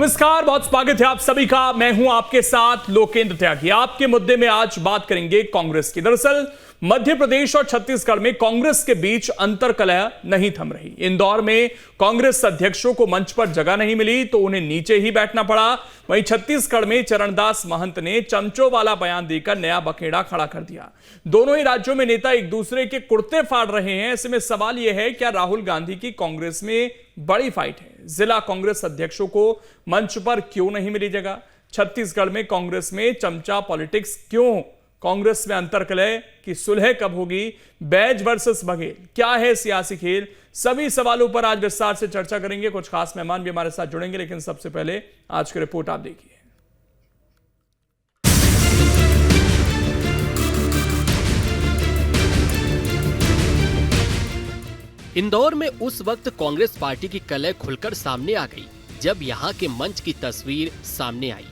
नमस्कार, बहुत स्वागत है आप सभी का। मैं हूं आपके साथ लोकेंद्र त्यागी। आपके मुद्दे में आज बात करेंगे कांग्रेस की। दरअसल मध्य प्रदेश और छत्तीसगढ़ में कांग्रेस के बीच अंतर्कलह नहीं थम रही। इंदौर में कांग्रेस अध्यक्षों को मंच पर जगह नहीं मिली तो उन्हें नीचे ही बैठना पड़ा। वहीं छत्तीसगढ़ में चरणदास महंत ने चमचों वाला बयान देकर नया बखेड़ा खड़ा कर दिया। दोनों ही राज्यों में नेता एक दूसरे के कुर्ते फाड़ रहे हैं। ऐसे में सवाल यह है, क्या राहुल गांधी की कांग्रेस में बड़ी फाइट है? जिला कांग्रेस अध्यक्षों को मंच पर क्यों नहीं मिली जगह? छत्तीसगढ़ में कांग्रेस में चमचा पॉलिटिक्स क्यों? कांग्रेस में अंतर्कलह की सुलह कब होगी? बैज वर्सेस बघेल, क्या है सियासी खेल? सभी सवालों पर आज विस्तार से चर्चा करेंगे। कुछ खास मेहमान भी हमारे साथ जुड़ेंगे, लेकिन सबसे पहले आज की रिपोर्ट आप देखिए। इंदौर में उस वक्त कांग्रेस पार्टी की कलह खुलकर सामने आ गई जब यहां के मंच की तस्वीर सामने आई।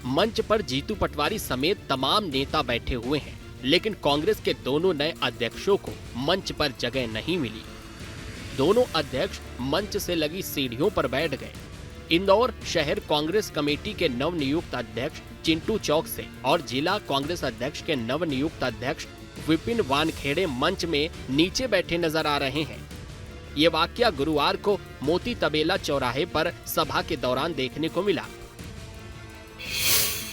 मंच पर जीतू पटवारी समेत तमाम नेता बैठे हुए हैं, लेकिन कांग्रेस के दोनों नए अध्यक्षों को मंच पर जगह नहीं मिली। दोनों अध्यक्ष मंच से लगी सीढ़ियों पर बैठ गए। इंदौर शहर कांग्रेस कमेटी के नवनियुक्त अध्यक्ष चिंटू चौक से और जिला कांग्रेस अध्यक्ष के नवनियुक्त अध्यक्ष विपिन वानखेड़े मंच में नीचे बैठे नजर आ रहे हैं। ये वाकया गुरुवार को मोती तबेला चौराहे पर सभा के दौरान देखने को मिला।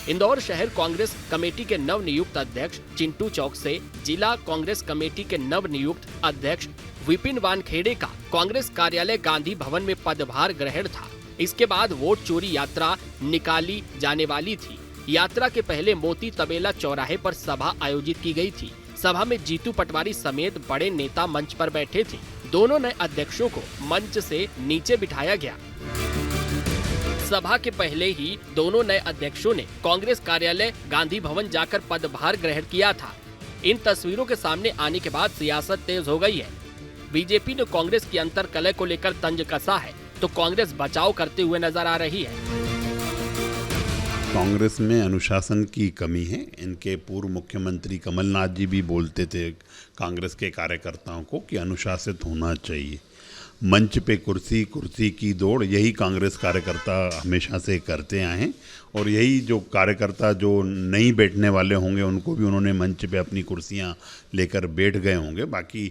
इंदौर शहर कांग्रेस कमेटी के नवनियुक्त अध्यक्ष चिंटू चौक से जिला कांग्रेस कमेटी के नवनियुक्त अध्यक्ष विपिन वानखेड़े का कांग्रेस कार्यालय गांधी भवन में पदभार ग्रहण था। इसके बाद वोट चोरी यात्रा निकाली जाने वाली थी। यात्रा के पहले मोती तबेला चौराहे पर सभा आयोजित की गई थी। सभा में जीतू पटवारी समेत बड़े नेता मंच पर बैठे थे। दोनों नए अध्यक्षों को मंच से नीचे बिठाया गया। सभा के पहले ही दोनों नए अध्यक्षों ने कांग्रेस कार्यालय गांधी भवन जाकर पदभार ग्रहण किया था। इन तस्वीरों के सामने आने के बाद सियासत तेज हो गई है। बीजेपी ने कांग्रेस की अंतर्कलह को लेकर तंज कसा है तो कांग्रेस बचाव करते हुए नजर आ रही है। कांग्रेस में अनुशासन की कमी है। इनके पूर्व मुख्यमंत्री कमलनाथ जी भी बोलते थे कांग्रेस के कार्यकर्ताओं को कि अनुशासित होना चाहिए। मंच पे कुर्सी की दौड़ यही कांग्रेस कार्यकर्ता हमेशा से करते आए हैं और यही जो कार्यकर्ता जो नहीं बैठने वाले होंगे उनको भी उन्होंने मंच पे अपनी कुर्सियां लेकर बैठ गए होंगे। बाकी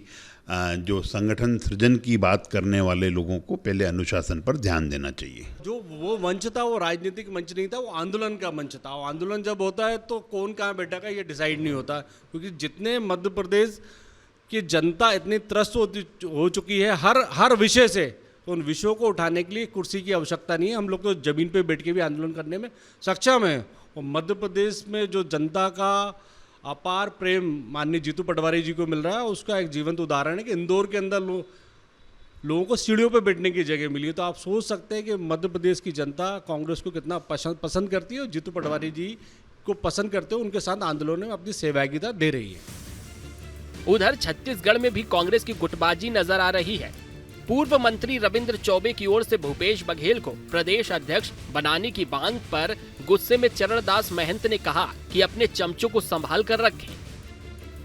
जो संगठन सृजन की बात करने वाले लोगों को पहले अनुशासन पर ध्यान देना चाहिए। जो वो मंच था वो राजनीतिक मंच नहीं था, वो आंदोलन का मंच था। वो आंदोलन जब होता है तो कौन कहाँ बैठा ये डिसाइड नहीं होता, क्योंकि जितने मध्य प्रदेश की जनता इतनी त्रस्त हो चुकी है हर विषय से, तो उन विषयों को उठाने के लिए कुर्सी की आवश्यकता नहीं है। हम लोग तो जमीन पे बैठ के भी आंदोलन करने में सक्षम हैं। और मध्य प्रदेश में जो जनता का अपार प्रेम माननीय जीतू पटवारी जी को मिल रहा है, उसका एक जीवंत उदाहरण है कि इंदौर के अंदर लोगों को सीढ़ियों पे बैठने की जगह मिली है। तो आप सोच सकते हैं कि मध्य प्रदेश की जनता कांग्रेस को कितना पसंद करती है और जीतू पटवारी जी को पसंद करते हुए उनके साथ आंदोलन में अपनी सहभागिता दे रही है। उधर छत्तीसगढ़ में भी कांग्रेस की गुटबाजी नजर आ रही है। पूर्व मंत्री रविंद्र चौबे की ओर से भूपेश बघेल को प्रदेश अध्यक्ष बनाने की मांग पर गुस्से में चरणदास महंत ने कहा कि अपने चमचों को संभाल कर रखें।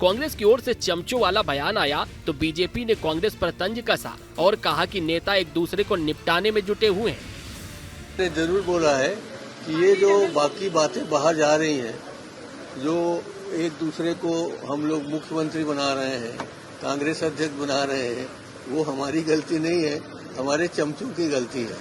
कांग्रेस की ओर से चमचों वाला बयान आया तो बीजेपी ने कांग्रेस पर तंज कसा और कहा कि नेता एक दूसरे को निपटाने में जुटे हुए हैं। ने जरूर बोला है कि ये जो बाकी बातें बाहर जा रही हैं, जो एक दूसरे को हम लोग मुख्यमंत्री बना रहे हैं, कांग्रेस अध्यक्ष बना रहे हैं, वो हमारी गलती नहीं है, हमारे चमचों की गलती है।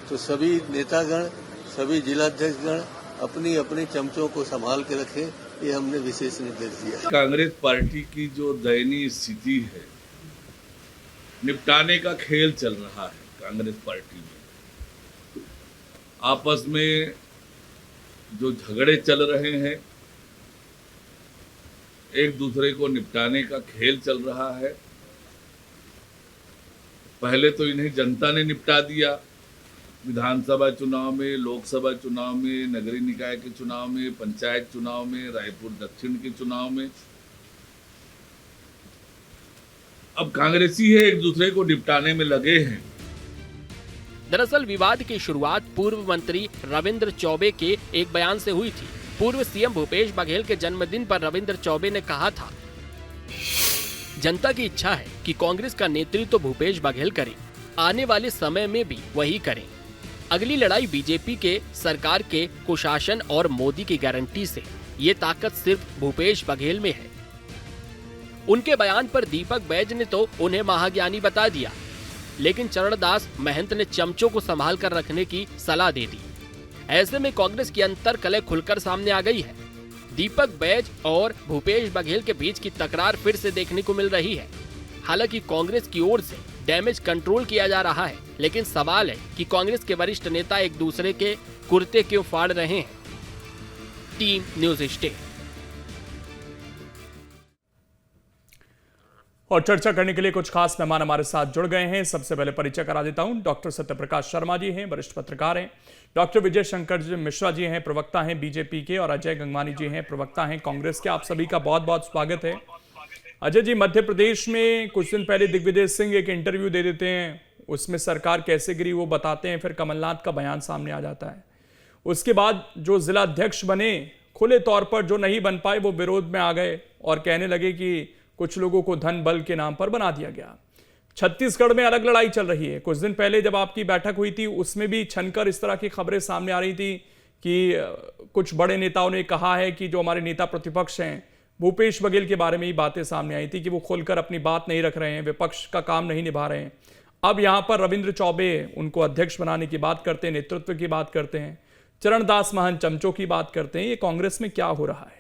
तो सभी नेतागण, सभी जिलाध्यक्षगण अपनी अपने चमचों को संभाल के रखें, ये हमने विशेष निर्देश दिया। कांग्रेस पार्टी की जो दयनीय स्थिति है, निपटाने का खेल चल रहा है कांग्रेस पार्टी में। आपस में जो झगड़े चल रहे हैं, एक दूसरे को निपटाने का खेल चल रहा है। पहले तो इन्हें जनता ने निपटा दिया, विधानसभा चुनाव में, लोकसभा चुनाव में, नगरीय निकाय के चुनाव में, पंचायत चुनाव में, रायपुर दक्षिण के चुनाव में। अब कांग्रेसी है एक दूसरे को निपटाने में लगे हैं। दरअसल विवाद की शुरुआत पूर्व मंत्री रविंद्र चौबे के एक बयान से हुई थी। पूर्व सीएम भूपेश बघेल के जन्मदिन पर रविंद्र चौबे ने कहा था, जनता की इच्छा है कि कांग्रेस का नेतृत्व भूपेश बघेल करे, आने वाले समय में भी वही करें। अगली लड़ाई बीजेपी के सरकार के कुशासन और मोदी की गारंटी से। ये ताकत सिर्फ भूपेश बघेल में है। उनके बयान पर दीपक बैज ने तो उन्हें महाज्ञानी बता दिया, लेकिन चरणदास महंत ने चमचों को संभाल कर रखने की सलाह दे दी। ऐसे में कांग्रेस की अंतर कलह खुलकर सामने आ गई है। दीपक बैज और भूपेश बघेल के बीच की तकरार फिर से देखने को मिल रही है। हालांकि कांग्रेस की ओर से डैमेज कंट्रोल किया जा रहा है, लेकिन सवाल है कि कांग्रेस के वरिष्ठ नेता एक दूसरे के कुर्ते क्यों फाड़ रहे हैं। Team news stay. और चर्चा करने के लिए कुछ खास मेहमान हमारे साथ जुड़ गए हैं। सबसे पहले परिचय करा देता हूं। डॉक्टर सत्यप्रकाश शर्मा जी हैं, वरिष्ठ पत्रकार हैं। डॉक्टर विजय शंकर मिश्रा जी हैं, प्रवक्ता हैं बीजेपी के। और अजय गंगवानी जी हैं, प्रवक्ता हैं कांग्रेस के। आप सभी का बहुत बहुत स्वागत है। अजय जी, मध्य प्रदेश में कुछ दिन पहले दिग्विजय सिंह एक इंटरव्यू दे देते हैं, उसमें सरकार कैसे गिरी वो बताते हैं, फिर कमलनाथ का बयान सामने आ जाता है। उसके बाद जो जिला अध्यक्ष बने, खुले तौर पर जो नहीं बन पाए वो विरोध में आ गए और कहने लगे कि कुछ लोगों को धन बल के नाम पर बना दिया गया। छत्तीसगढ़ में अलग लड़ाई चल रही है। कुछ दिन पहले जब आपकी बैठक हुई थी उसमें भी छनकर इस तरह की खबरें सामने आ रही थी कि कुछ बड़े नेताओं ने कहा है कि जो हमारे नेता प्रतिपक्ष हैं, भूपेश बघेल के बारे में ही बातें सामने आई थी कि वो खुलकर अपनी बात नहीं रख रहे हैं, विपक्ष का काम नहीं निभा रहे हैं। अब यहाँ पर रविंद्र चौबे उनको अध्यक्ष बनाने की बात करते हैं, नेतृत्व की बात करते हैं, चरणदास महंत चमचों की बात करते हैं। ये कांग्रेस में क्या हो रहा है?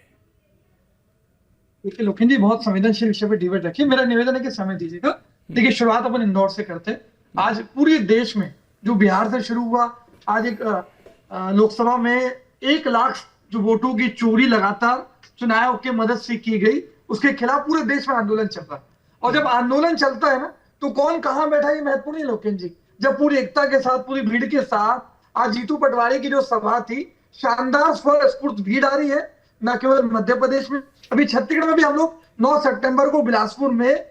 देखिए लोकेन जी, बहुत संवेदनशील विषय पर डिबेट रखिए। मेरा निवेदन है कि समय दीजिएगा। देखिए, शुरुआत अपन इंदौर से करते हैं। आज पूरे देश में जो बिहार से शुरू हुआ, आज एक लोकसभा में 1 लाख जो वोटों की चोरी लगातार चुनाव आयोग की मदद से की गई, उसके खिलाफ पूरे देश में आंदोलन चल रहा है। और जब आंदोलन चलता है ना, तो कौन कहाँ बैठा है महत्वपूर्ण है लोकेन जी। जब पूरी एकता के साथ, पूरी भीड़ के साथ, आज जीतू पटवारी की जो सभा थी, शानदार स्फूर्त भीड़ आ रही है। न केवल मध्य प्रदेश में, अभी छत्तीसगढ़ में भी हम लोग 9 सितंबर को बिलासपुर में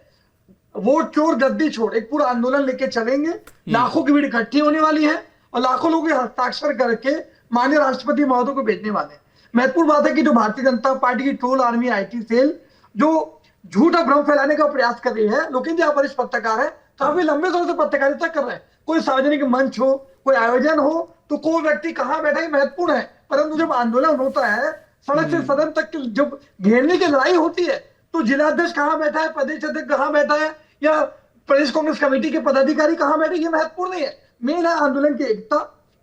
वोट चोर गद्दी छोड़ एक पूरा आंदोलन लेके चलेंगे। लाखों की भीड़ इकट्ठी होने वाली है और लाखों लोग हस्ताक्षर करके माननीय राष्ट्रपति महोदय को भेजने वाले हैं। महत्वपूर्ण बात है कि जो भारतीय जनता पार्टी की ट्रोल आर्मी आईटी सेल जो झूठ और भ्रम फैलाने का प्रयास कर रही है, लेकिन जो वरिष्ठ पत्रकार है, काफी लंबे समय से पत्रकारिता कर रहे हैं। कोई सार्वजनिक मंच हो, कोई आयोजन हो, तो कोई व्यक्ति कहाँ बैठा है महत्वपूर्ण है, परंतु जब आंदोलन होता है, सड़क से सदन तक की जब घेरने की लड़ाई होती है, तो जिलाध्यक्ष कहाँ बैठा है, प्रदेश अध्यक्ष कहाँ बैठा है, या प्रदेश कांग्रेस कमेटी के पदाधिकारी कहाँ बैठे, ये महत्वपूर्ण नहीं है। मेन है आंदोलन की एकता,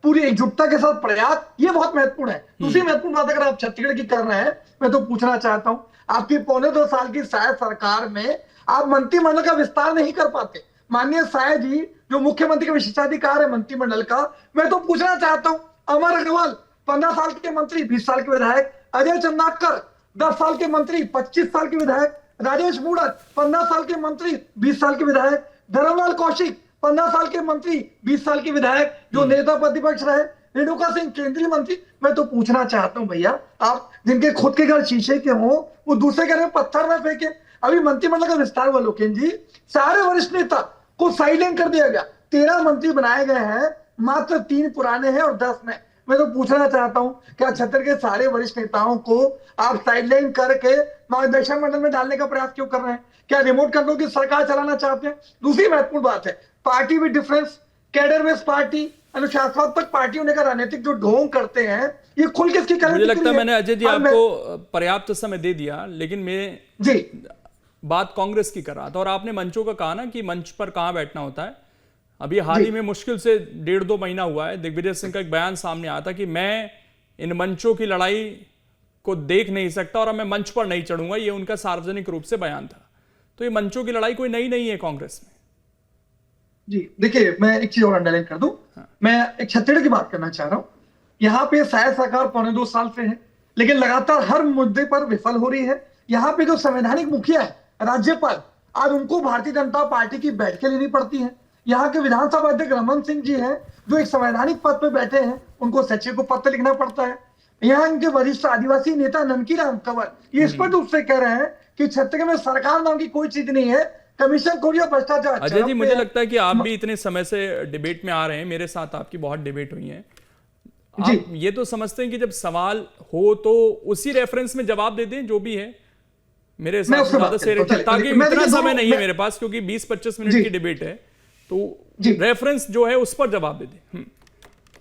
पूरी एकजुटता के साथ प्रयास, ये बहुत महत्वपूर्ण है। दूसरी महत्वपूर्ण बात अगर आप छत्तीसगढ़ की कर रहे हैं, मैं तो पूछना चाहता हूं, आपकी 1.25 साल की शायद सरकार में आप मंत्रिमंडल का विस्तार नहीं कर पाते। माननीय साय जी जो मुख्यमंत्री का विशेषाधिकार है मंत्रिमंडल का, मैं तो पूछना चाहता हूं, अमर अग्रवाल 15 साल के मंत्री, 20 साल के विधायक, अजय चंद्राकर 10 साल के मंत्री, 25 साल के विधायक, राजेश मूणत 15 साल के मंत्री, 20 साल के विधायक, धर्मलाल कौशिक 15 साल के मंत्री, 20 साल के विधायक, जो नेता प्रतिपक्ष रहे, रेणुका सिंह केंद्रीय मंत्री। मैं तो पूछना चाहता हूं भैया, आप जिनके खुद के घर शीशे के हों, वो दूसरे घर में पत्थर न फेंके। अभी मंत्रिमंडल का विस्तार हुआ लोकेन जी, सारे वरिष्ठ नेता को साइडलाइन कर दिया गया। 13 मंत्री बनाए गए हैं, मात्र 3 पुराने हैं और 10 नए। मैं तो पूछना चाहता हूं, क्या छत्तीसगढ़ के सारे वरिष्ठ नेताओं को आप साइडलाइन करके मार्गदर्शन मंडल में डालने का प्रयास क्यों कर रहे हैं? क्या रिमोट कंट्रोल की सरकार चलाना चाहते हैं? दूसरी महत्वपूर्ण बात है, party with difference, cadre based party, अनुशासनात्मक पार्टी होने का राजनीतिक जो ढोंग करते हैं, ये खुल के इसकी मुझे लगता है मैंने अजय जी आपको पर्याप्त समय दे दिया, लेकिन मैं जी बात कांग्रेस की कर रहा था। और आपने मंचों का कहा ना कि मंच पर कहां बैठना होता है। अभी हाल ही में मुश्किल से 1.5-2 महीना हुआ है, दिग्विजय सिंह का एक बयान सामने आया था कि मैं इन मंचों की लड़ाई को देख नहीं सकता और मैं मंच पर नहीं चढ़ूंगा। ये उनका सार्वजनिक रूप से बयान था। तो ये मंचों की लड़ाई कोई नई नहीं है कांग्रेस में। जी देखिए, मैं एक चीज और अंडरलाइन कर दूं। मैं एक छत्तीसगढ़ की बात करना चाह रहा हूं। यहाँ पे शायद सरकार 1.25 साल से है, लेकिन लगातार हर मुद्दे पर विफल हो रही है। यहाँ पे जो संवैधानिक मुखिया है, राज्यपाल, आज उनको भारतीय जनता पार्टी की बैठकें लेनी पड़ती है। यहाँ के विधानसभा अध्यक्ष रमन सिंह जी हैं, जो एक संवैधानिक पद पे बैठे हैं, उनको सचिव को पत्र लिखना पड़ता है। यहाँ इनके वरिष्ठ आदिवासी नेता ननकी राम कंवर ये स्पष्ट रूप से कह रहे हैं कि छत्तीसगढ़ में सरकार नाम की कोई चीज नहीं है, कमीशन खोरी और भ्रष्टाचार। अजय जी, मुझे लगता है कि आप भी इतने समय से डिबेट में आ रहे हैं, मेरे साथ आपकी बहुत डिबेट हुई है। आप ये तो समझते हैं कि जब सवाल हो तो उसी रेफरेंस में जवाब दे दें, जो भी है। मेरे हिसाब से ज्यादा से ताकि इतना समय नहीं है मेरे पास, क्योंकि 20-25 मिनट की डिबेट है, तो रेफरेंस जो है उस पर जवाब दे दें।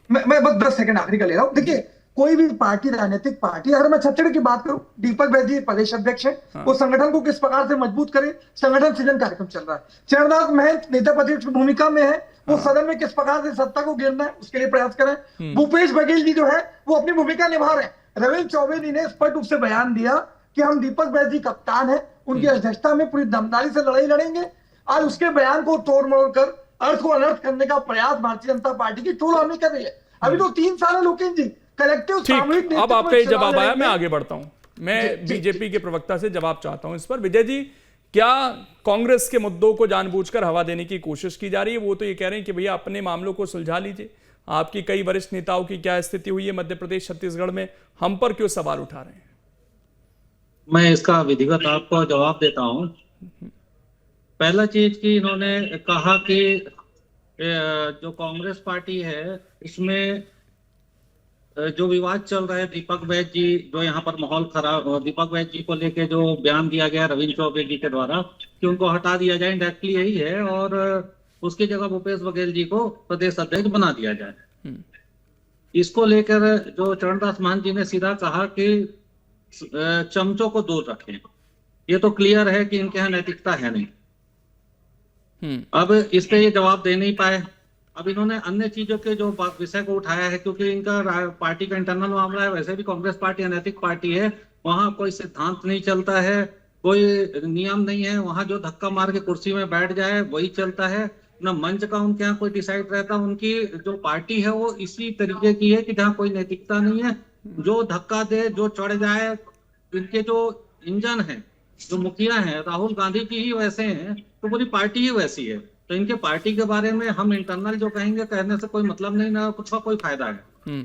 मैं बस 10 सेकंड आखिरी का ले रहा हूँ। देखिए, कोई भी पार्टी, राजनीतिक पार्टी, अगर मैं छत्तीसगढ़ की बात करूं, दीपक बैजी प्रदेश अध्यक्ष है, वो संगठन को किस प्रकार से मजबूत करे, संगठन सृजन कार्यक्रम चल रहा है। चरणदास महंत नेता प्रतिपक्ष की भूमिका में है, वो सदन में किस प्रकार से सत्ता को घेरना है उसके लिए प्रयास करें। भूपेश बघेल जी जो है वो अपनी भूमिका निभा रहे हैं। रविंद्र चौबे जी ने स्पष्ट रूप से बयान दिया कि हम दीपक बैजी कप्तान है, उनकी अध्यक्षता में पूरी दमदारी से लड़ाई लड़ेंगे। आज उसके बयान को तोड़ मरोड़ कर अर्थ को अनर्थ करने का प्रयास भारतीय जनता पार्टी की टोल हमें कर रही है। अभी तो 3 साल है लोकेश जी, कलेक्टिव सामूहिक ठीक, अब आपका ये जवाब आया, मैं आगे बढ़ता हूं। मैं बीजेपी के प्रवक्ता से जवाब चाहता हूं इस पर। विजय जी, क्या कांग्रेस के मुद्दों को जानबूझकर हवा देने की कोशिश की जा रही है? वो तो ये कह रहे हैं कि भैया अपने मामलों को सुलझा लीजिए। आपकी कई वरिष्ठ नेताओं की क्या स्थिति हुई है मध्य प्रदेश छत्तीसगढ़ में, हम पर क्यों सवाल उठा रहे हैं? मैं इसका विधिवत आपको जवाब देता हूं। पहला चीज कि इन्होंने कहा कि जो कांग्रेस पार्टी है इसमें जो विवाद चल रहा है, दीपक बैज जी जो यहाँ पर माहौल खराब, दीपक बैज जी को लेके जो बयान दिया गया रविंद्र चौबे जी के द्वारा कि उनको हटा दिया जाए, डायरेक्टली यही है, और उसकी जगह भूपेश बघेल जी को प्रदेश अध्यक्ष बना दिया जाए। इसको लेकर जो चरणदास महंत जी ने सीधा कहा कि चमचों को दूर रखें। ये तो क्लियर है कि इनके यहाँ नैतिकता है नहीं। अब इस पे ये जवाब दे नहीं पाए। अब इन्होंने अन्य चीजों के जो विषय को उठाया है, क्योंकि इनका पार्टी का इंटरनल मामला है, वैसे भी कांग्रेस पार्टी अनैतिक पार्टी है, वहां कोई सिद्धांत नहीं चलता है, कोई नियम नहीं है, वहां जो धक्का मार के कुर्सी में बैठ जाए वही चलता है, न मंच का उनके यहाँ कोई डिसाइड रहता। उनकी जो पार्टी है वो इसी तरीके की है कि जहाँ कोई नैतिकता नहीं है, जो धक्का दे, जो चढ़ जाए। इनके जो इंजन है, जो मुखिया है, राहुल गांधी जी ही वैसे हैं, तो पूरी पार्टी ही वैसी है। तो इनके पार्टी के बारे में हम इंटरनल जो कहेंगे, कहने से कोई मतलब नहीं, ना कुछ का कोई फायदा है।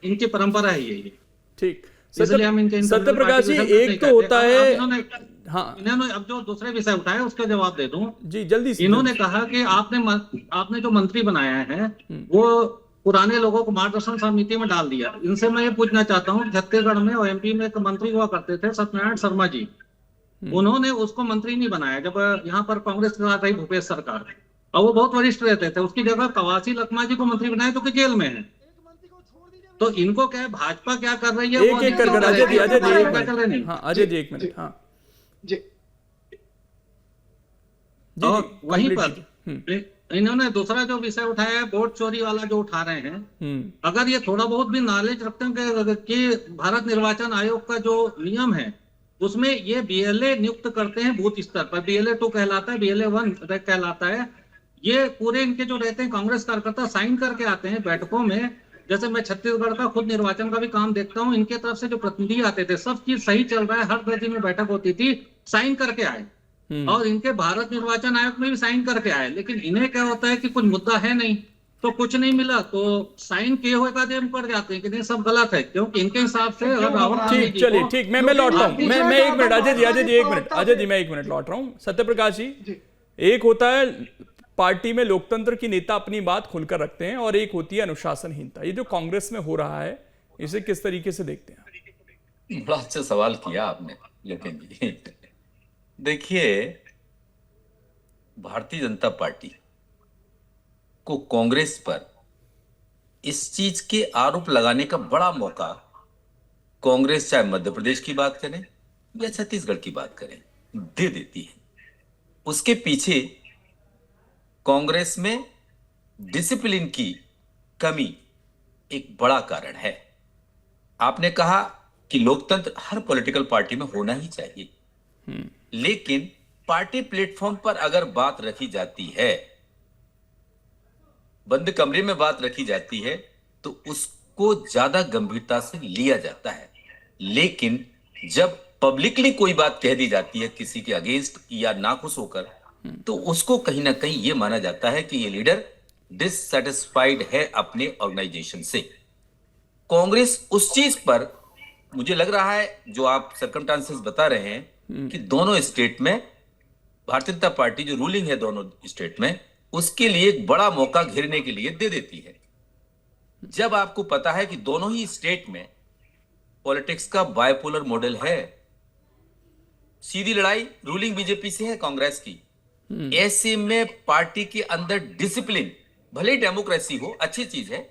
इनकी परंपरा है यही। ठीक, इसलिए हम इनके सत्यप्रकाश जी, एक तो होता है, इन्होंने अब जो दूसरे विषय उठाए उसका जवाब दे दूं जी जल्दी से। इन्होंने कहा कि आपने जो मंत्री बनाया है वो पुराने लोगों को मार्गदर्शन समिति में डाल दिया। इनसे मैं ये पूछना चाहता हूँ, छत्तीसगढ़ में और एमपी में एक मंत्री हुआ करते थे सत्यनारायण शर्मा जी, उन्होंने उसको मंत्री नहीं बनाया जब यहाँ पर कांग्रेस के साथ रही भूपेश सरकार, और वो बहुत वरिष्ठ रहते थे। उसकी जगह कवासी लखमा जी को मंत्री बनाया जो कि जेल में है। तो इनको क्या है, भाजपा क्या कर रही है? एक एक कर अजय जी, अजय जी एक मिनट, हाँ अजय जी एक मिनट, हाँ जी। और वहीं पर इन्होंने दूसरा जो विषय उठाया है, वोट चोरी वाला जो उठा रहे हैं, अगर ये थोड़ा बहुत भी नॉलेज रखते हैं कि भारत निर्वाचन आयोग का जो नियम है उसमें ये बीएलए नियुक्त करते हैं बूथ स्तर पर, BLA 2 कहलाता है, BLA 1 कहलाता है। ये पूरे इनके जो रहते हैं कांग्रेस कार्यकर्ता साइन करके आते हैं बैठकों में। जैसे मैं छत्तीसगढ़ का खुद निर्वाचन का भी काम देखता हूँ, इनके तरफ से जो प्रतिनिधि आते थे, सब चीज सही चल रहा है, हर 10 दिन में बैठक होती थी, साइन करके आए, और इनके भारत निर्वाचन आयोग में भी साइन करके आए। लेकिन इन्हें क्या होता है कि कुछ मुद्दा है नहीं तो कुछ नहीं मिला तो साइन किए हुए का देम पड़ जाते हैं कि नहीं सब गलत है, क्योंकि इनके हिसाब से ठीक, चलिए ठीक, मैं लौटता हूँ, मैं एक मिनट, अजय जी एक मिनट, अजय जी मैं 1 मिनट लौट रहा हूँ। सत्यप्रकाश जी, एक होता है पार्टी में लोकतंत्र की नेता अपनी बात खुलकर रखते हैं, और एक होती है अनुशासनहीनता। ये जो कांग्रेस में हो रहा है, इसे किस तरीके से देखते हैं? बड़ा अच्छा सवाल किया आपने लेकिन जी। देखिए, भारतीय जनता पार्टी को कांग्रेस पर इस चीज के आरोप लगाने का बड़ा मौका कांग्रेस, चाहे मध्य प्रदेश की बात करें या छत्तीसगढ़ की बात करें, दे देती है। उसके पीछे कांग्रेस में डिसिप्लिन की कमी एक बड़ा कारण है। आपने कहा कि लोकतंत्र हर पॉलिटिकल पार्टी में होना ही चाहिए, लेकिन पार्टी प्लेटफॉर्म पर अगर बात रखी जाती है, बंद कमरे में बात रखी जाती है, तो उसको ज्यादा गंभीरता से लिया जाता है। लेकिन जब पब्लिकली कोई बात कह दी जाती है किसी के अगेंस्ट या नाखुश होकर, तो उसको कहीं ना कहीं यह माना जाता है कि ये लीडर डिससैटिस्फाइड है अपने ऑर्गेनाइजेशन से। कांग्रेस उस चीज पर, मुझे लग रहा है जो आप सर्कमस्टांसेस बता रहे हैं कि दोनों स्टेट में भारतीय जनता पार्टी जो रूलिंग है दोनों स्टेट में, उसके लिए एक बड़ा मौका घेरने के लिए दे देती है। जब आपको पता है कि दोनों ही स्टेट में पॉलिटिक्स का बायपोलर मॉडल है, सीधी लड़ाई रूलिंग बीजेपी से है कांग्रेस की, ऐसे में पार्टी के अंदर डिसिप्लिन, भले ही डेमोक्रेसी हो अच्छी चीज है,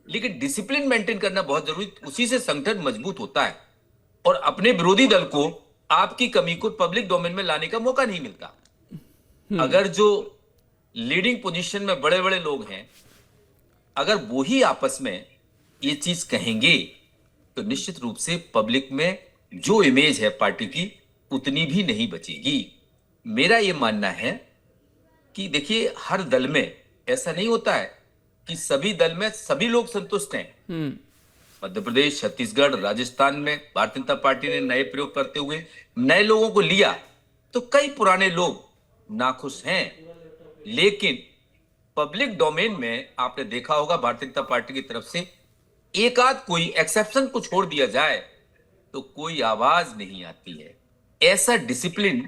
लेकिन डिसिप्लिन मेंटेन करना बहुत जरूरी, उसी से संगठन मजबूत होता है और अपने विरोधी दल को आपकी कमी को पब्लिक डोमेन में लाने का मौका नहीं मिलता। अगर जो लीडिंग पोजीशन में बड़े बड़े लोग हैं, अगर वो ही आपस में ये चीज कहेंगे तो निश्चित रूप से पब्लिक में जो इमेज है पार्टी की उतनी भी नहीं बचेगी। मेरा ये मानना है कि देखिए, हर दल में ऐसा नहीं होता है कि सभी दल में सभी लोग संतुष्ट हैं। मध्य प्रदेश, छत्तीसगढ़, राजस्थान में भारतीय जनता पार्टी ने नए प्रयोग करते हुए नए लोगों को लिया, तो कई पुराने लोग नाखुश हैं। लेकिन पब्लिक डोमेन में आपने देखा होगा भारतीय जनता पार्टी की तरफ से एक आध कोई एक्सेप्शन को छोड़ दिया जाए तो कोई आवाज नहीं आती है। ऐसा डिसिप्लिन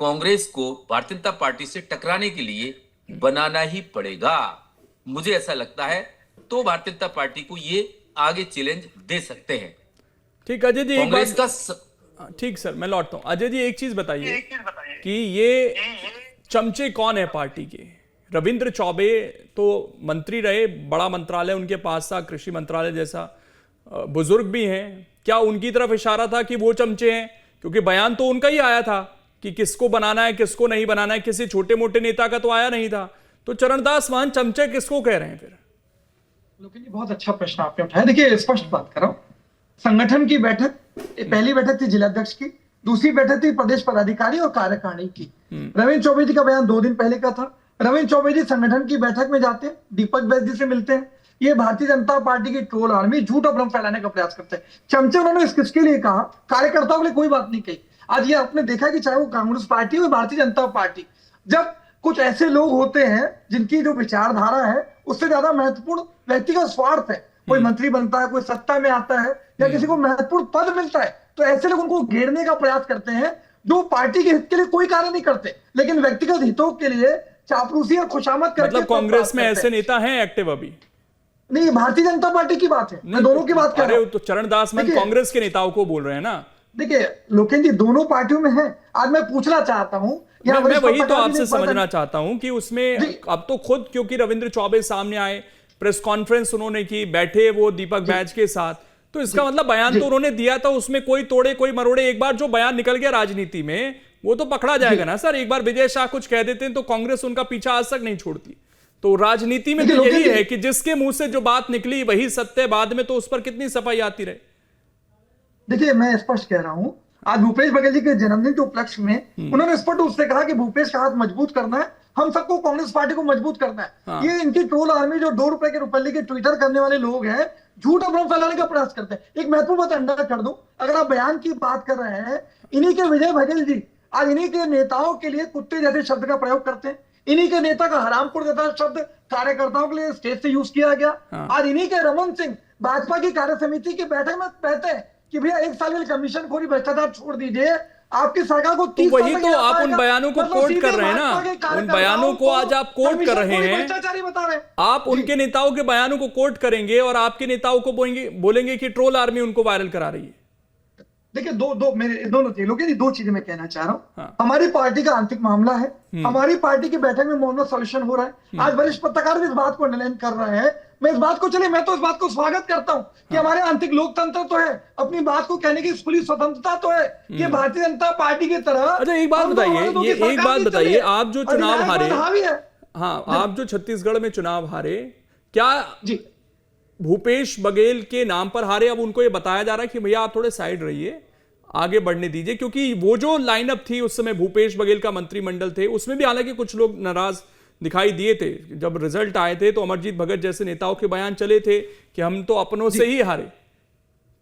कांग्रेस को भारतीय जनता पार्टी से टकराने के लिए बनाना ही पड़ेगा, मुझे ऐसा लगता है। तो भारतीय जनता पार्टी को ये आगे चैलेंज दे सकते हैं। ठीक, अजय जी कांग्रेस का ठीक सर, मैं लौटता हूं। अजय जी एक चीज बताइए कि ये चमचे कौन है पार्टी के? रविंद्र चौबे तो मंत्री रहे, बड़ा मंत्रालय उनके पास था, कृषि मंत्रालय जैसा, बुजुर्ग भी हैं। क्या उनकी तरफ इशारा था कि वो चमचे हैं? क्योंकि बयान तो उनका ही आया था कि किसको बनाना है किसको नहीं बनाना है, किसी छोटे मोटे नेता का तो आया नहीं था। तो चरणदास महंत चमचे किसको कह रहे हैं फिर? लोकेश जी, बहुत अच्छा प्रश्न आपने उठाया। देखिए, स्पष्ट बात कर रहा हूं, संगठन की बैठक, पहली बैठक थी जिलाध्यक्ष की, दूसरी बैठक थी प्रदेश पदाधिकारी और कार्यकारिणी की। रविंद्र चौबे जी का बयान 2 दिन पहले का था। रविंद्र चौबे जी संगठन की बैठक में जाते हैं, दीपक बैस जी से मिलते हैं। ये भारतीय जनता पार्टी की ट्रोल आर्मी झूठ और भ्रम फैलाने का प्रयास करते हैं। चमचे उन्होंने किसके लिए कहा? कार्यकर्ताओं के लिए कोई बात नहीं कही। आज ये आपने देखा कि चाहे वो कांग्रेस पार्टी हो भारतीय जनता पार्टी, जब कुछ ऐसे लोग होते हैं जिनकी जो विचारधारा है उससे ज्यादा महत्वपूर्ण व्यक्तिगत स्वार्थ है, कोई मंत्री बनता है, कोई सत्ता में आता है या किसी को महत्वपूर्ण पद मिलता है, तो ऐसे लोग उनको घेरने का प्रयास करते हैं जो पार्टी के हित के लिए कोई कार्य नहीं करते, लेकिन व्यक्तिगत हितों के लिए चापलूसी और खुशामद करके। मतलब कांग्रेस में ऐसे नेता हैं एक्टिव अभी? नहीं, भारतीय जनता पार्टी की बात है, मैं दोनों की बात कर रहा हूं। तो चरणदास महंत कांग्रेस के नेताओं को बोल रहे हैं ना? देखिए लोकेश जी, दोनों पार्टियों में है। आज मैं पूछना चाहता हूं, मैं वही तो आपसे समझना चाहता हूं कि उसमें अब तो खुद, क्योंकि रविंद्र चौबे सामने आए, प्रेस कॉन्फ्रेंस उन्होंने की, बैठे वो दीपक बैच के साथ, तो इसका मतलब बयान तो उन्होंने दिया था, उसमें कोई तोड़े कोई मरोड़े। एक बार जो बयान निकल गया राजनीति में वो तो पकड़ा जाएगा ना सर। एक बार विजय शाह कुछ कह देते हैं तो कांग्रेस उनका पीछा आज तक नहीं छोड़ती। तो राजनीति में तो यही है कि जिसके मुंह से जो बात निकली वही सत्य, बाद में तो उस पर कितनी सफाई आती रहे। देखिए, मैं स्पष्ट कह रहा हूं, आज भूपेश बघेल जी के जन्मदिन के उपलक्ष्य में उन्होंने स्पष्ट रूप से कहा कि भूपेश का हाथ मजबूत करना है, हम सबको कांग्रेस पार्टी को मजबूत करना है। हाँ। ये इनकी ट्रोल आर्मी जो 2 रुपए के रुपये के ट्विटर करने वाले लोग हैं, झूठ और भ्रम फैलाने का प्रयास करते हैं। एक महत्वपूर्ण बात अंडा कर दूं, अगर आप बयान की बात कर रहे हैं, इन्हीं के विजय बघेल जी आज इन्हीं के नेताओं के लिए कुत्ते जैसे शब्द का प्रयोग करते हैं। इन्हीं के नेता का हरामपुर जैसा शब्द कार्यकर्ताओं के लिए स्टेज से यूज किया गया। हाँ। आज इन्हीं के रमन सिंह भाजपा की कार्य समिति की बैठक में कहते हैं कि भैया 1 साल के कमीशन खोरी भ्रष्टाचार छोड़ दीजिए, आपकी सरकार को 30 वही तो आप उन बयानों को कोट कर रहे हैं ना, उन बयानों को आज आप कोट कर रहे हैं। बता रहे हैं आप उनके नेताओं के बयानों को कोट करेंगे और आपके नेताओं को बोलेंगे कि ट्रोल आर्मी उनको वायरल करा रही है। देखिए, मेरे दोनों चीजों के लिए 2 चीजें मैं कहना चाह रहा हूं। हाँ। हमारी पार्टी का आंतरिक मामला है, हमारी पार्टी की बैठक में मौन सॉल्यूशन हो रहा है। आज वरिष्ठ पत्रकार भी इस बात को अंडरलाइन कर रहे हैं। मैं इस बात को स्वागत करता हूं कि हमारे आंतरिक लोकतंत्र तो है, अपनी बात को कहने की खुली स्वतंत्रता तो है। ये भारतीय जनता पार्टी की तरह। अच्छा, एक बात बताइए, आप जो चुनाव हारे, हाँ, आप जो छत्तीसगढ़ में चुनाव हारे, क्या भूपेश बघेल के नाम पर हारे? अब उनको ये बताया जा रहा है कि भैया आप थोड़े साइड रहिए, आगे बढ़ने दीजिए, क्योंकि वो जो लाइनअप थी उस समय भूपेश बघेल का मंत्रिमंडल थे, उसमें भी हालांकि कुछ लोग नाराज दिखाई दिए थे। जब रिजल्ट आए थे तो अमरजीत भगत जैसे नेताओं के बयान चले थे कि हम तो अपनों से ही हारे।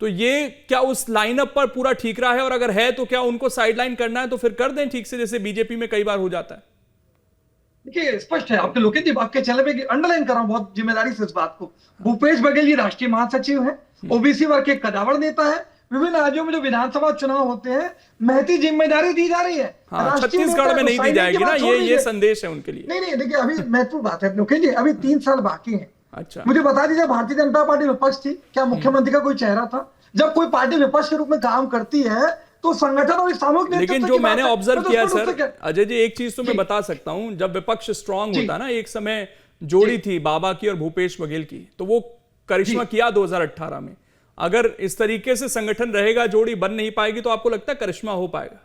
तो ये क्या उस लाइनअप पर पूरा ठीक रहा है? और अगर है तो क्या उनको साइडलाइन करना है तो फिर कर दें ठीक से, जैसे बीजेपी में कई बार हो जाता है? देखिए, स्पष्ट है, आपके लोकेश जी आपके चैनल पे अंडरलाइन कर रहा हूं बहुत जिम्मेदारी से इस बात को। भूपेश बघेल जी राष्ट्रीय महासचिव है, ओबीसी वर्ग के कदावर नेता है। विभिन्न राज्यों में जो विधानसभा चुनाव होते हैं, महती जिम्मेदारी दी जा रही है। हाँ, छत्तीसगढ़ में नहीं दी जाएगी ना, ये संदेश है उनके लिए। नहीं, देखिए अभी महत्वपूर्ण बात है लोकेश जी, अभी 3 साल बाकी है। अच्छा, मुझे बता दीजिए, भारतीय जनता पार्टी विपक्ष थी, क्या मुख्यमंत्री का कोई चेहरा था? जब कोई पार्टी विपक्ष के रूप में काम करती है तो संगठन और सामूहिक, लेकिन जो मैंने ऑब्जर्व किया सर, अजय जी एक चीज तो मैं बता सकता हूं, जब विपक्ष स्ट्रांग होता ना, एक समय जोड़ी थी बाबा की और भूपेश बघेल की, तो वो करिश्मा किया 2018 में। अगर इस तरीके से संगठन रहेगा, जोड़ी बन नहीं पाएगी, तो आपको लगता है करिश्मा हो पाएगा?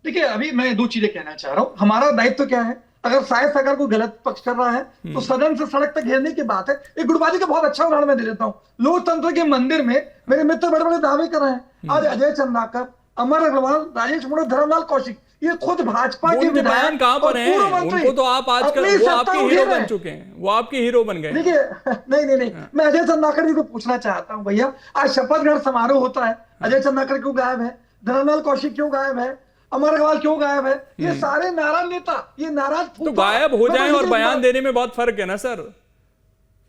देखिए, अभी मैं दो चीजें कहना चाह रहा हूं। हमारा दायित्व क्या है? अगर शायद सरकार को गलत पक्ष कर रहा है तो सदन से सड़क तक घेरने की बात है। एक गुटबाजी का बहुत अच्छा उदाहरण मैं दे देता हूं। लोकतंत्र के मंदिर में मेरे मित्र बड़े बड़े दावे कर रहे हैं। आज अजय चंद्राकर, अमर अग्रवाल, राजेश मूणत, धर्मलाल कौशिक, ये खुद भाजपा के उनके बयान कहां पर हैं? उनको तो आप आजकल वो आपके हीरो बन चुके हैं, वो आपके हीरो बन गए। देखिए, नहीं, मैं अजय चंद्राकर जी को पूछना चाहता हूं, भैया आज शपथ ग्रहण समारोह होता है, अजय चंद्राकर क्यों गायब है? धर्मलाल कौशिक क्यों गायब है? अमर अग्रवाल क्यों गायब है? ये सारे नाराज नेता, ये नाराज तो गायब हो जाएं और बयान देने में बहुत फर्क है ना सर।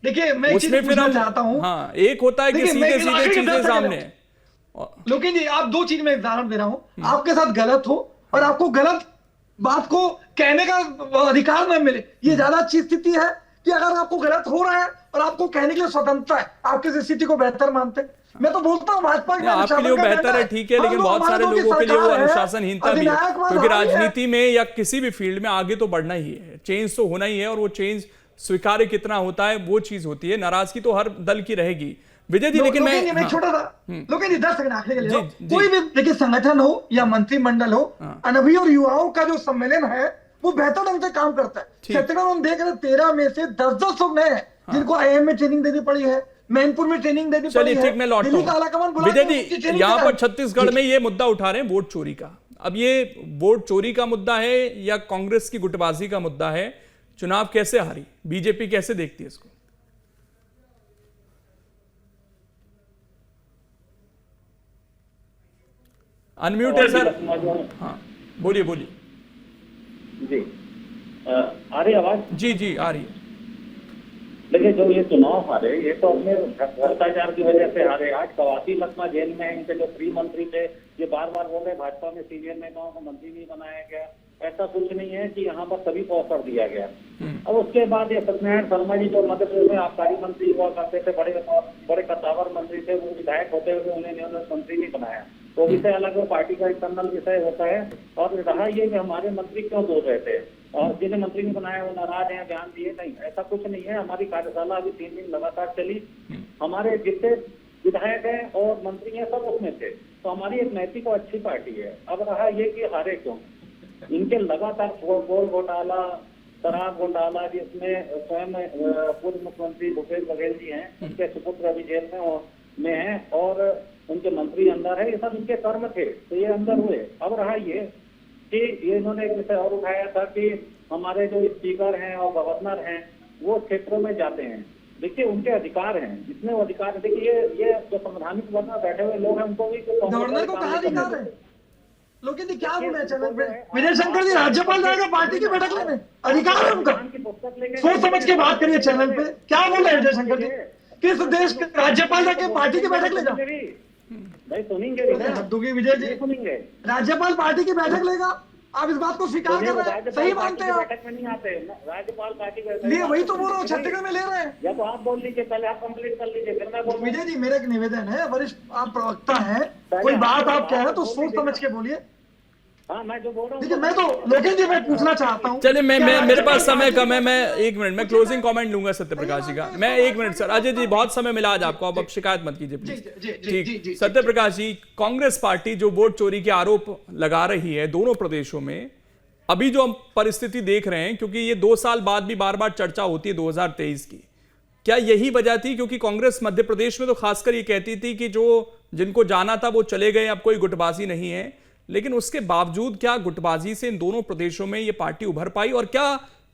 देखिए, मैं एक चीज पूछना चाहता हूं। हाँ, एक होता है कि सीधे सीधे चीजें सामने। लोकेश जी, आप दो चीज में उदाहरण दे रहा हूं। आपके साथ गलत हो और आपको गलत बात को कहने का अधिकार न मिले, ये ज्यादा अच्छी स्थिति है कि अगर आपको गलत हो रहा है और आपको कहने के लिए स्वतंत्रता है, आप किस स्थिति को बेहतर मानते हैं? मैं तो बोलता हूं भाजपा के आपके लिए बेहतर है, ठीक है, लेकिन बहुत सारे लोगों के लिए वो अनुशासनहीनता भी है, क्योंकि राजनीति में या किसी भी फील्ड में आगे तो बढ़ना ही है, चेंज तो होना ही है, और वो चेंज स्वीकार्य कितना होता है वो चीज होती है। नाराजगी तो हर दल की रहेगी। विजय जी, लेकिन मैं छोटा सा लोकेश जी 10 सेकंड आखिरी के लिए, कोई भी देखिए संगठन हो या मंत्रिमंडल हो, अनुभवी और युवाओं का जो सम्मेलन है वो बेहतर ढंग से काम करता है। छत्तीसगढ़ हम देख रहे हैं 13 में से 10 लोग नए हैं जिनको IIM में ट्रेनिंग देनी पड़ी है, मैनपुर में ट्रेनिंग देनी पड़ी है। ठीक, मैं लौटता हूं। विजय जी, यहाँ पर छत्तीसगढ़ में ये मुद्दा उठा रहे हैं वोट चोरी का। अब ये वोट चोरी का मुद्दा है या कांग्रेस की गुटबाजी का मुद्दा है? चुनाव कैसे हारी, बीजेपी कैसे देखती है इसको? अनम्यूट है सर। हाँ, बोलिए बोलिए जी। आ रही आवाज? जी आ रही है। देखिए, जो ये चुनाव हारे, ये तो अपने भ्रष्टाचार की वजह से हारे। आज कवासी लखमा जेल में है, इनके जो गृह मंत्री थे ये बार बार बोल रहे भाजपा में सीनियर नेताओं को मंत्री नहीं बनाया गया। ऐसा कुछ नहीं है कि यहाँ पर सभी को अवसर दिया गया। अब उसके बाद ये सत्यनारायण शर्मा जी जो मध्य प्रदेश में आबकारी मंत्री हुआ करते थे, बड़े कद्दावर मंत्री थे, वो विधायक होते हुए उन्हें मंत्री नहीं बनाया। तो विषय अलग है, पार्टी का इंटरनल विषय होता है। और रहा ये कि हमारे मंत्री क्यों बोल रहे थे और जिन्हें मंत्री नहीं बनाया वो नाराज हैं, बयान दिए, नहीं, ऐसा कुछ नहीं है। हमारी कार्यशाला अभी 3 दिन लगातार चली। हमारे जितने विधायक हैं और मंत्री हैं सब उसमें थे, तो हमारी एक नैतिक और अच्छी पार्टी है। अब रहा ये कि हारे क्यों, इनके लगातार गोल घोटाला, शराब घोटाला, जिसमें स्वयं पूर्व मुख्यमंत्री भूपेश बघेल जी हैं, उनके सुपुत्र अभी जेल में हैं और उनके मंत्री अंदर है। ये सब इनके कर्म थे, तो ये अंदर हुए। अब रहा ये कि ये इन्होंने एक विषय और उठाया था कि हमारे जो स्पीकर हैं और गवर्नर हैं वो क्षेत्रों में जाते हैं। देखिए, उनके अधिकार हैं, जितने वो अधिकार, देखिए ये जो संवैधानिक वर्ग में बैठे हुए लोग हैं उनको भी गवर्नर को कहा अधिकार है। लोकेश जी, क्या बोले चैनल पे? विजय शंकर जी राज्यपाल जाएगा पार्टी की बैठक लेने, अधिकार है उनका। सोच समझ के बात करिए चैनल पे। क्या बोल रहे हैं विजय शंकर जी? किस देश के राज्यपाल जाके पार्टी की बैठक ले जाओ? भाई सुनेंगे विजय जी, सुनेंगे। राज्यपाल पार्टी की बैठक लेगा, आप इस बात को स्वीकार कर रहे हैं, सही मानते हैं आप? बैठक में नहीं आते, राज्यपाल पार्टी लिए वही तो बोल रहा हूँ, छत्तीसगढ़ में ले रहे हैं। या तो आप बोल लीजिए, पहले आप कंप्लीट कर लीजिए, फिर मैं बोलूं। विजय जी, मेरा एक निवेदन है, वरिष्ठ आप प्रवक्ता हैं, कोई बात आप कह रहे हैं तो सोच समझ के बोलिए। हाँ, मैं जो बोल रहा हूँ। देखिए, मैं तो लोकेश जी मैं पूछना चाहता हूँ। चलिए, मैं मेरे पास समय कम है, मैं 1 मिनट में क्लोजिंग कमेंट लूंगा सत्यप्रकाश जी का। मैं 1 मिनट सर। अजय जी, बहुत समय मिला आज आपको, अब शिकायत मत कीजिए प्लीज। ठीक, सत्यप्रकाश जी, कांग्रेस पार्टी जो वोट चोरी के आरोप लगा रही है दोनों प्रदेशों में, अभी जो हम परिस्थिति देख रहे हैं, क्योंकि ये 2 साल बाद भी बार बार चर्चा होती है 2023 की, क्या यही वजह थी? क्योंकि कांग्रेस मध्य प्रदेश में तो खासकर ये कहती थी कि जो जिनको जाना था वो चले गए, अब कोई गुटबाजी नहीं है, लेकिन उसके बावजूद क्या गुटबाजी से इन दोनों प्रदेशों में ये पार्टी उभर पाई? और क्या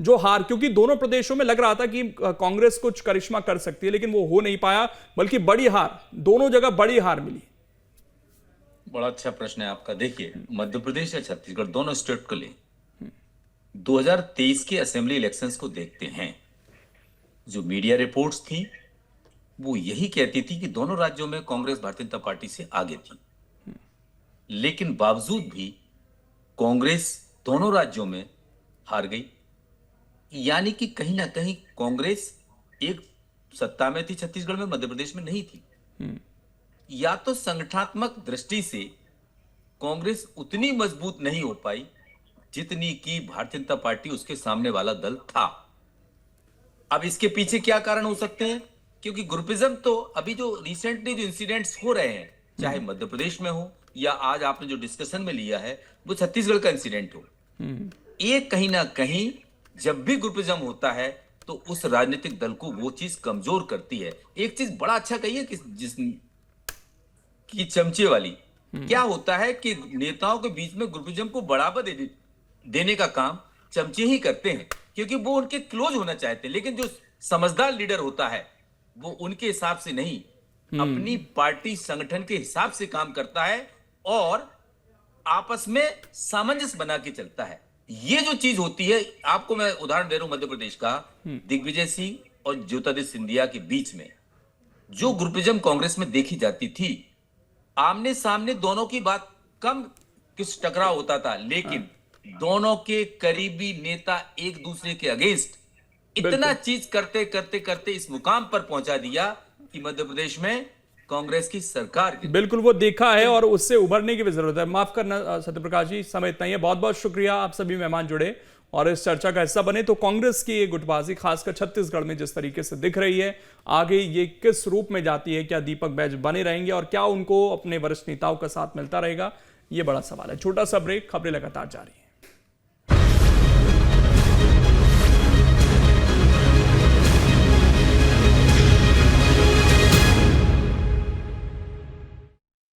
जो हार, क्योंकि दोनों प्रदेशों में लग रहा था कि कांग्रेस कुछ करिश्मा कर सकती है, लेकिन वो हो नहीं पाया, बल्कि बड़ी हार, दोनों जगह बड़ी हार मिली। बड़ा अच्छा प्रश्न है आपका। देखिए, मध्य प्रदेश या छत्तीसगढ़, दोनों स्टेट को ले, 2023 के असेंबली इलेक्शंस को देखते हैं, जो मीडिया रिपोर्ट्स थी वो यही कहती थी कि दोनों राज्यों में कांग्रेस भारतीय जनता पार्टी से आगे थी, लेकिन बावजूद भी कांग्रेस दोनों राज्यों में हार गई। यानी कि कहीं ना कहीं कांग्रेस एक सत्ता में थी छत्तीसगढ़ में, मध्य प्रदेश में नहीं थी। या तो संगठनात्मक दृष्टि से कांग्रेस उतनी मजबूत नहीं हो पाई जितनी कि भारतीय जनता पार्टी उसके सामने वाला दल था। अब इसके पीछे क्या कारण हो सकते हैं? क्योंकि ग्रुपिज्म तो अभी जो रिसेंटली जो इंसिडेंट्स हो रहे हैं, चाहे मध्य प्रदेश में हो या आज आपने जो डिस्कशन में लिया है वो छत्तीसगढ़ का इंसिडेंट हो, ये कहीं ना कहीं जब भी ग्रुपिज्म होता है तो उस राजनीतिक दल को वो चीज कमजोर करती है। एक चीज बड़ा अच्छा कही है कि चमचे वाली, क्या होता है कि नेताओं के बीच में ग्रुपिज्म को बढ़ावा देने का काम चमचे ही करते हैं, क्योंकि वो उनके क्लोज होना चाहते हैं। लेकिन जो समझदार लीडर होता है वो उनके हिसाब से नहीं, अपनी पार्टी संगठन के हिसाब से काम करता है और आपस में सामंजस्य बना के चलता है। ये जो चीज होती है, आपको मैं उदाहरण दे रहा हूं मध्य प्रदेश का, दिग्विजय सिंह और ज्योतिरादित्य सिंधिया के बीच में जो ग्रुपिज्म कांग्रेस में देखी जाती थी, आमने सामने दोनों की बात कम किस टकराव होता था, लेकिन दोनों के करीबी नेता एक दूसरे के अगेंस्ट इतना चीज करते करते करते इस मुकाम पर पहुंचा दिया कि मध्य प्रदेश में कांग्रेस की सरकार बिल्कुल वो देखा है और उससे उभरने की भी जरूरत है। माफ करना सत्यप्रकाश जी, समय इतना ही है। बहुत बहुत शुक्रिया, आप सभी मेहमान जुड़े और इस चर्चा का हिस्सा बने। तो कांग्रेस की ये गुटबाजी खासकर छत्तीसगढ़ में जिस तरीके से दिख रही है, आगे ये किस रूप में जाती है, क्या दीपक बैज बने रहेंगे और क्या उनको अपने वरिष्ठ नेताओं का साथ मिलता रहेगा, ये बड़ा सवाल है। छोटा सा ब्रेक, खबरें लगातार जारी है।